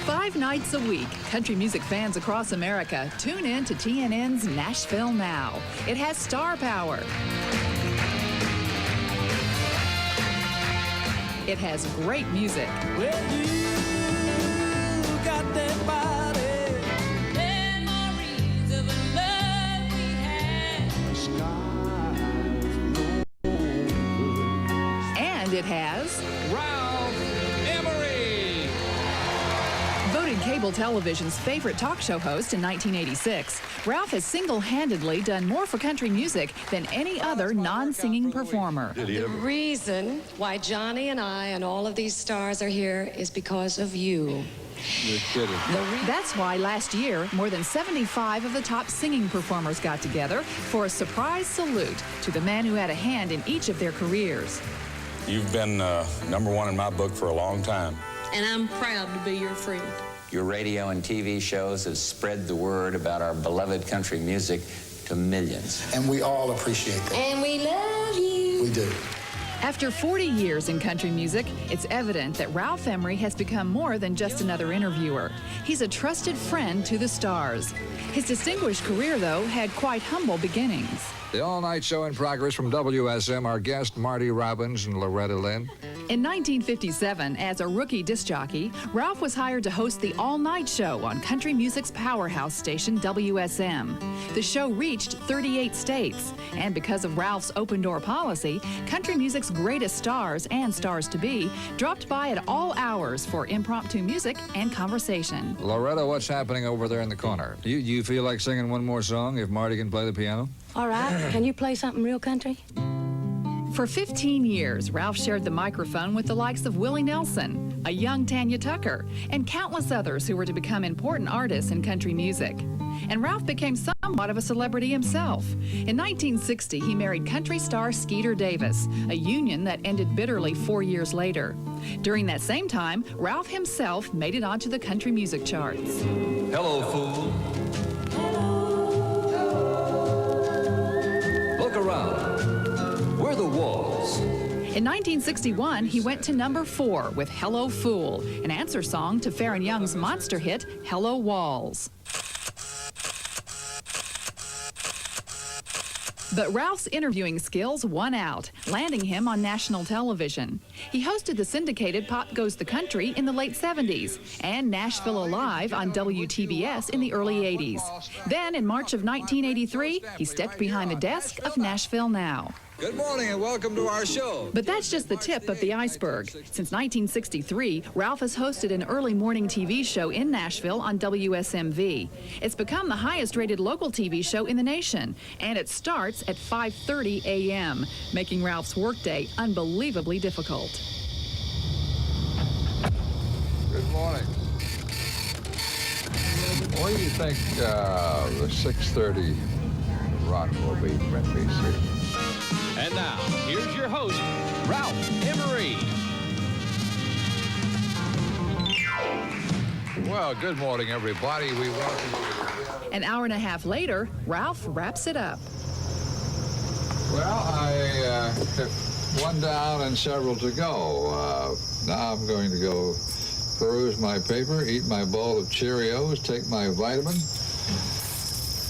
5 nights a week, country music fans across America tune in to TNN's Nashville Now. It has star power. It has great music. Well, you got that body. Memories of a love we had. And it has Emery. voted cable television's favorite talk show host in 1986. Ralph has single-handedly done more for country music than any other non-singing performer. The reason why Johnny and I and all of these stars are here is because of you. You're kidding. That's why last year, more than 75 of the top singing performers got together for a surprise salute to the man who had a hand in each of their careers. You've been #1 in my book for a long time. And I'm proud to be your friend. Your radio and TV shows have spread the word about our beloved country music to millions. And we all appreciate that. And we love you. We do. After 40 years in country music, it's evident that Ralph Emery has become more than just another interviewer. He's a trusted friend to the stars. His distinguished career, though, had quite humble beginnings. The all-night show in progress from WSM, our guest Marty Robbins and Loretta Lynn. In 1957, as a rookie disc jockey, Ralph was hired to host the all-night show on country music's powerhouse station, WSM. The show reached 38 states, and because of Ralph's open-door policy, country music's greatest stars and stars-to-be dropped by at all hours for impromptu music and conversation. Loretta, what's happening over there in the corner? You feel like singing one more song if Marty can play the piano? All right, can you play something real country? For 15 years, Ralph shared the microphone with the likes of Willie Nelson, a young Tanya Tucker, and countless others who were to become important artists in country music. And Ralph became somewhat of a celebrity himself. In 1960, he married country star Skeeter Davis, a union that ended bitterly 4 years later. During that same time, Ralph himself made it onto the country music charts. Hello, fool. Look around. We're the Walls. In 1961, he went to #4 with Hello Fool, an answer song to Farron Young's monster hit, Hello Walls. But Ralph's interviewing skills won out, landing him on national television. He hosted the syndicated Pop Goes the Country in the late 70s and Nashville Alive on WTBS in the early 80s. Then, in March of 1983, he stepped behind the desk of Nashville Now. Good morning and welcome to our show. But that's just the tip of the iceberg. Since 1963, Ralph has hosted an early morning TV show in Nashville on WSMV. It's become the highest-rated local TV show in the nation, and it starts at 5:30 a.m., making Ralph's workday unbelievably difficult. Good morning. What do you think the 6:30 rock will be from NBC? And now, here's your host, Ralph Emery. Well, good morning, everybody. We welcome you. An hour and a half later, Ralph wraps it up. Well, I have one down and several to go. Now I'm going to go peruse my paper, eat my bowl of Cheerios, take my vitamin,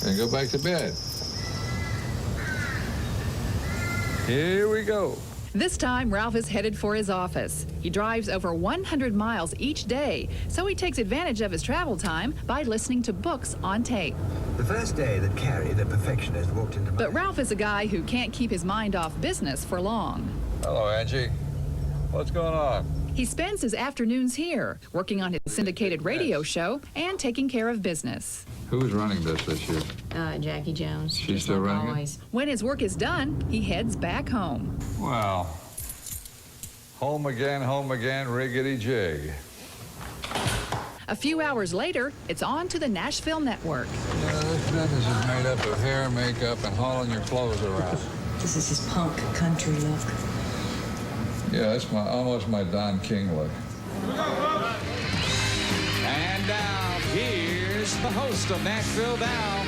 and go back to bed. Here we go. This time, Ralph is headed for his office. He drives over 100 miles each day, so he takes advantage of his travel time by listening to books on tape. The first day that Carrie, the perfectionist, walked into my... But Ralph is a guy who can't keep his mind off business for long. Hello, Angie. What's going on? He spends his afternoons here, working on his syndicated radio show and taking care of business. Who's running this year? Jackie Jones. She's still running always. When his work is done, he heads back home. Well, home again, riggedy-jig. A few hours later, it's on to the Nashville Network. Yeah, this business is made up of hair, makeup, and hauling your clothes around. This is his punk country look. Yeah, that's almost my Don King look. And now, here's the host of Nashville Now,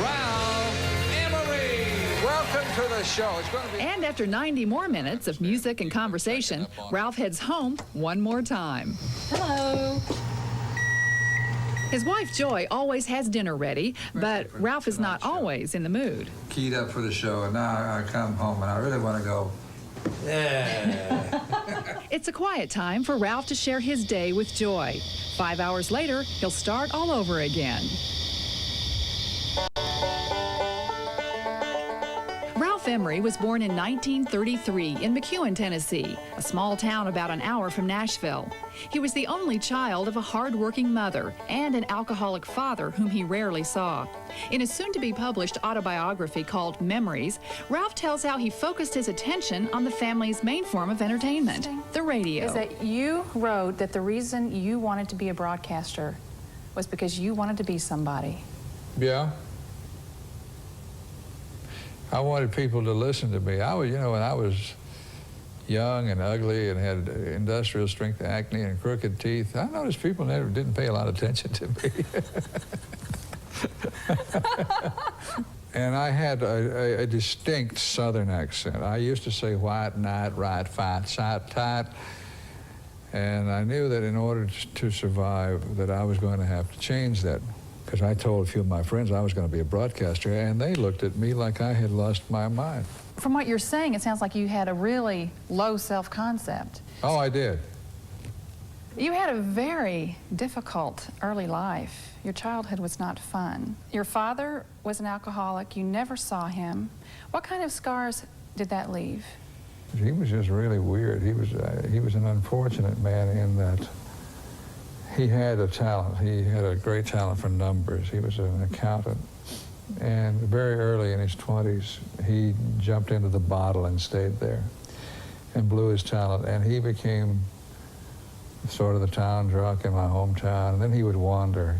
Ralph Emery. Welcome Welcome to the show. It's going to be... And after 90 more minutes of music and conversation, Ralph heads home one more time. Hello. His wife, Joy, always has dinner ready, but Ralph is not always in the mood. Keyed up for the show, and now I come home, and I really want to go... Yeah. It's a quiet time for Ralph to share his day with Joy. 5 hours later, he'll start all over again. Ralph Emery was born in 1933 in McEwen, Tennessee, a small town about an hour from Nashville. He was the only child of a hard-working mother and an alcoholic father whom he rarely saw. In a soon-to-be-published autobiography called Memories, Ralph tells how he focused his attention on the family's main form of entertainment, the radio. Is that you wrote that the reason you wanted to be a broadcaster was because you wanted to be somebody. Yeah. I wanted people to listen to me. I was, you know, when I was young and ugly and had industrial strength acne and crooked teeth, I noticed people never didn't pay a lot of attention to me. And I had a distinct Southern accent. I used to say white knight, right, fight, sight, tight. And I knew that in order to survive, that I was going to have to change that. Because I told a few of my friends I was going to be a broadcaster, and they looked at me like I had lost my mind. From what you're saying, it sounds like you had a really low self-concept. Oh, I did. You had a very difficult early life. Your childhood was not fun. Your father was an alcoholic. You never saw him. What kind of scars did that leave? He was just really weird. He was an unfortunate man in that he had a talent. He had a great talent for numbers. He was an accountant. And very early in his 20s, he jumped into the bottle and stayed there and blew his talent. And he became sort of the town drunk in my hometown. And then he would wander.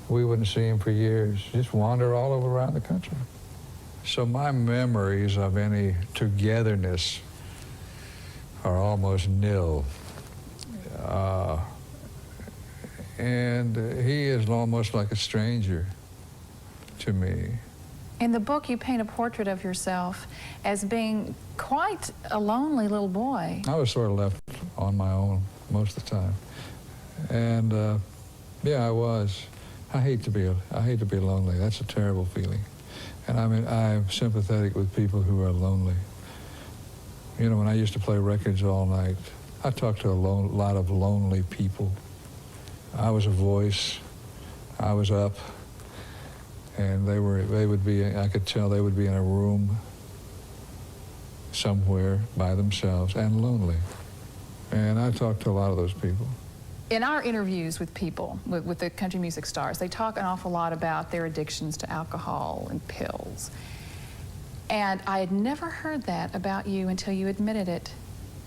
We wouldn't see him for years, just wander all over around the country. So my memories of any togetherness are almost nil. And he is almost like a stranger to me. In the book, you paint a portrait of yourself as being quite a lonely little boy. I was sort of left on my own most of the time. And yeah, I was. I hate to be lonely. That's a terrible feeling. And I mean, I'm sympathetic with people who are lonely. You know, when I used to play records all night, I talked to a lot of lonely people. I was a voice. I was up, and they would be, I could tell they would be in a room somewhere by themselves and lonely. And I talked to a lot of those people. In our interviews with people, with the country music stars, they talk an awful lot about their addictions to alcohol and pills. And I had never heard that about you until you admitted it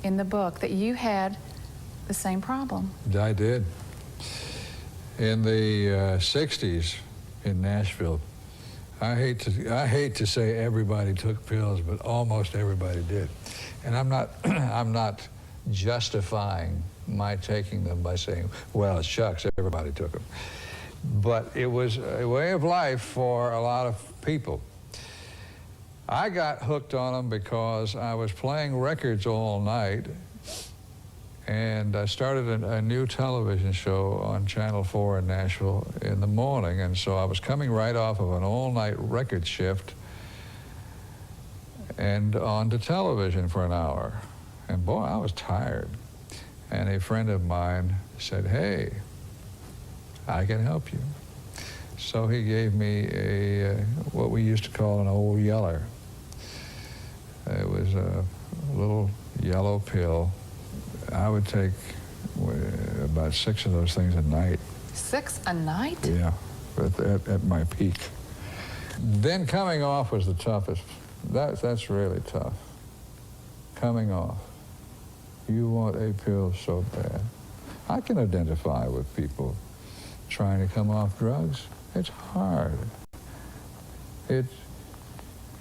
in the book, that you had the same problem. I did. In the 60s in Nashville, I hate to say everybody took pills, but almost everybody did. And I'm not justifying my taking them by saying, well, shucks, everybody took them. But it was a way of life for a lot of people. I got hooked on them because I was playing records all night, and I started a new television show on Channel 4 in Nashville in the morning, and so I was coming right off of an all-night record shift and on to television for an hour. And boy, I was tired. And a friend of mine said, hey, I can help you. So he gave me what we used to call an old yeller. It was a little yellow pill. I would take about 6 of those things a night. 6 a night? Yeah, at my peak. Then coming off was the toughest. That's really tough. Coming off. You want a pill so bad. I can identify with people trying to come off drugs. It's hard.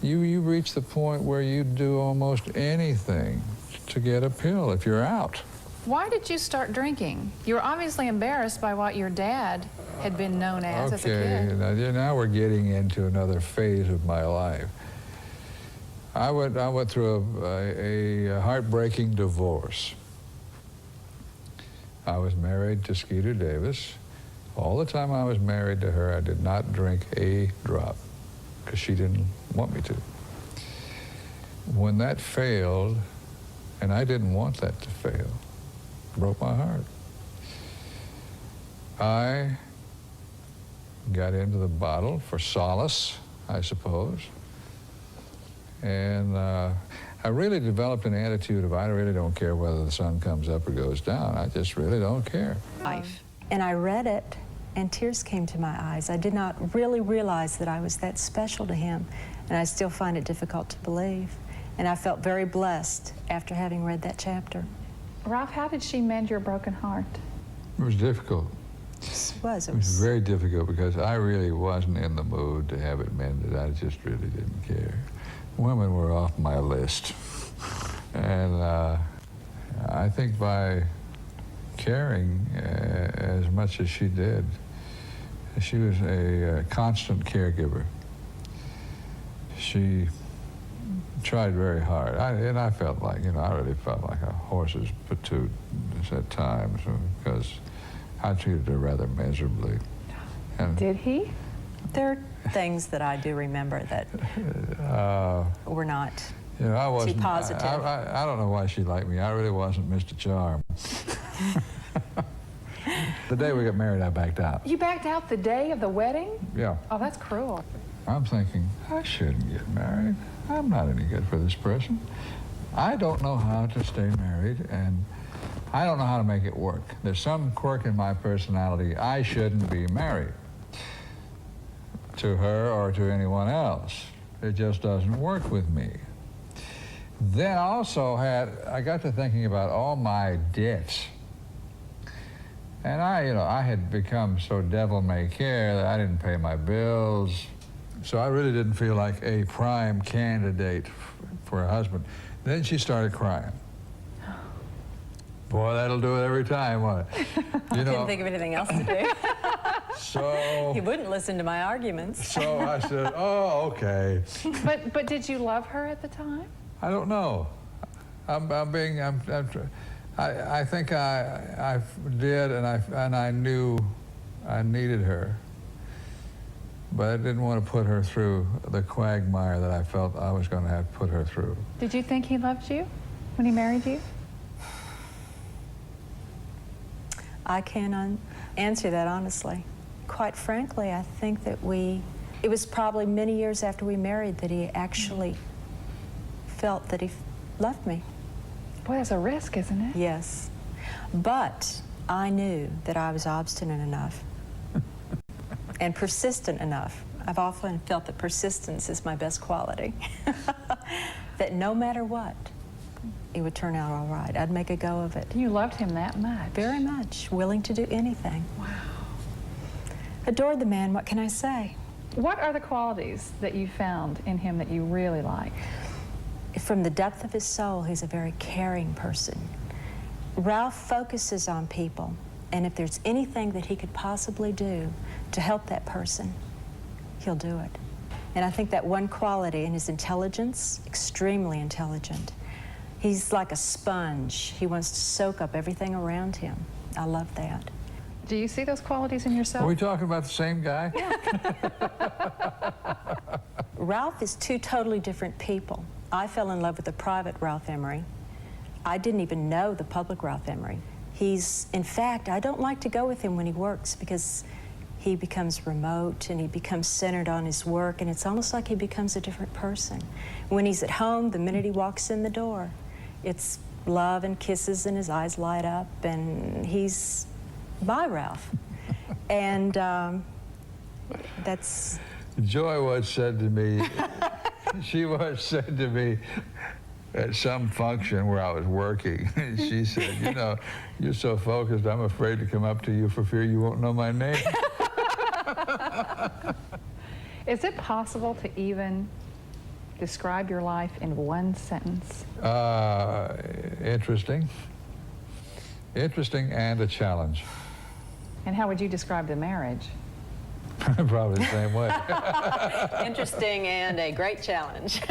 You reach the point where you do almost anything to get a pill if you're out. Why did you start drinking? You were obviously embarrassed by what your dad had been known as a kid. Okay, now we're getting into another phase of my life. I went through a heartbreaking divorce. I was married to Skeeter Davis. All the time I was married to her, I did not drink a drop because she didn't want me to. When that failed, and I didn't want that to fail, it broke my heart. I got into the bottle for solace, I suppose. And I really developed an attitude of I really don't care whether the sun comes up or goes down. I just really don't care. Life. And I read it, and tears came to my eyes. I did not really realize that I was that special to him, and I still find it difficult to believe. And I felt very blessed after having read that chapter. Ralph, how did she mend your broken heart? It was difficult. It was. It was very difficult because I really wasn't in the mood to have it mended. I just really didn't care. Women were off my list. And I think by caring as much as she did, she was a constant caregiver. She tried very hard. And I felt like, I really felt like a horse's patoot at times because I treated her rather miserably. And did he? There are things that I do remember that were not I wasn't, too positive. I don't know why she liked me. I really wasn't Mr. Charm. The day we got married, I backed out. You backed out the day of the wedding? Yeah. Oh, that's cruel. I'm thinking, I shouldn't get married. I'm not any good for this person. I don't know how to stay married, and I don't know how to make it work. There's some quirk in my personality. I shouldn't be married to her or to anyone else. It just doesn't work with me. Then also I got to thinking about all my debts. And I had become so devil-may-care that I didn't pay my bills. So I really didn't feel like a prime candidate for a husband. Then she started crying. Boy, that'll do it every time, won't it? Couldn't think of anything else to do. So He wouldn't listen to my arguments. So I said, oh, okay. But did you love her at the time? I don't know. I think I did, and I knew I needed her. But I didn't want to put her through the quagmire that I felt I was going to have to put her through. Did you think he loved you when he married you? I can't answer that honestly. Quite frankly, I think that it was probably many years after we married that he actually felt that he loved me. Boy, that's a risk, isn't it? Yes. But I knew that I was obstinate enough and persistent enough. I've often felt that persistence is my best quality. That no matter what, it would turn out all right. I'd make a go of it. You loved him that much? Very much. Willing to do anything. Wow. Adored the man, what can I say? What are the qualities that you found in him that you really like? From the depth of his soul, he's a very caring person. Ralph focuses on people, and if there's anything that he could possibly do to help that person, he'll do it. And I think that one quality in his intelligence, extremely intelligent. He's like a sponge. He wants to soak up everything around him. I love that. Do you see those qualities in yourself? Are we talking about the same guy? Ralph is two totally different people. I fell in love with the private Ralph Emery. I didn't even know the public Ralph Emery. In fact, I don't like to go with him when he works because he becomes remote and he becomes centered on his work, and it's almost like he becomes a different person. When he's at home, the minute he walks in the door, it's love and kisses and his eyes light up and he's bye, Ralph. And that's... Joy once said to me, she once said to me at some function where I was working, she said, you're so focused, I'm afraid to come up to you for fear you won't know my name. Is it possible to even describe your life in one sentence? Interesting. Interesting and a challenge. And how would you describe the marriage? Probably the same way. Interesting and a great challenge.